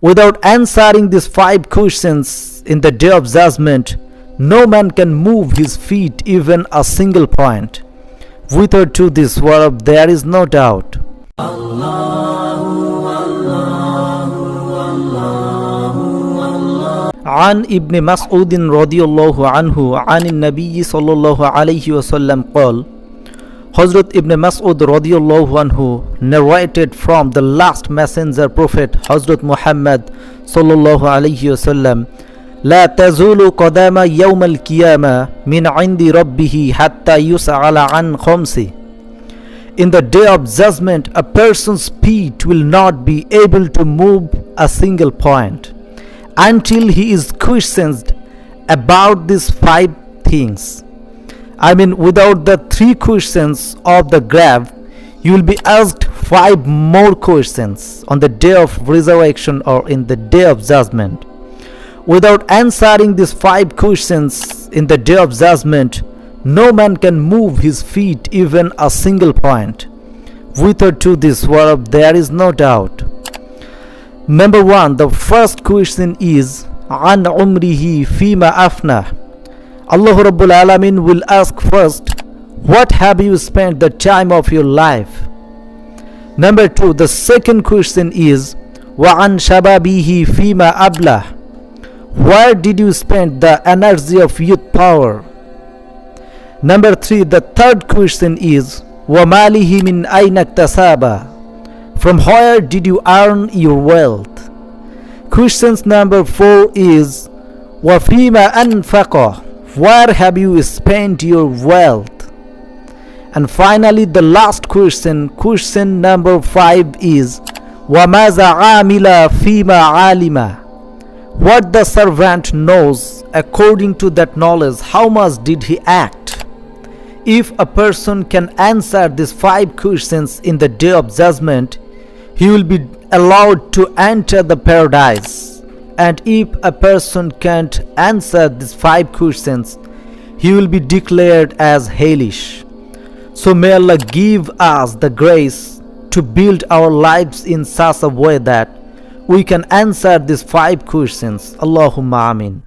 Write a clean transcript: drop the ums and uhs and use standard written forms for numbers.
Without answering these 5 questions in the day of judgment, no man can move his feet even a single point. With or to this word there is no doubt. عن ابن مسعود رضي الله عنه عن النبي صلى الله عليه وسلم قال, Hazrat Ibn Mas'ud radiallahu anhu narrated from the last messenger prophet Hazrat Muhammad sallallahu alayhi wasallam, لا تزول قدام يوم القيامة من عند ربه حتى يسأل عن خمس. In the day of judgment, a person's feet will not be able to move a single point until he is questioned about these 5 things. Without the 3 questions of the grave, you will be asked 5 more questions on the day of resurrection or in the day of judgment. Without answering these 5 questions in the day of judgment, no man can move his feet even a single point. With or to this word there is no doubt. Number 1, the first question is عن عمره فيما أفنى. Allah Rabbul Alamin will ask first, what have you spent the time of your life? Number 2, the second question is وعن شبابه فيما أبلى. Where did you spend the energy of youth power? Number 3, the third question is وماله من أين اكتسب. From where did you earn your wealth? Questions number 4 is وفيما أنفقه. Where have you spent your wealth? And finally, the last question number 5 is وَمَاذَا عَامِلَ فِيمَا عَالِمَ. What the servant knows, according to that knowledge, how much did he act? If a person can answer these 5 questions in the day of judgment, he will be allowed to enter the paradise. And if a person can't answer these 5 questions, he will be declared as hellish. So may Allah give us the grace to build our lives in such a way that we can answer these 5 questions. Allahumma Amin.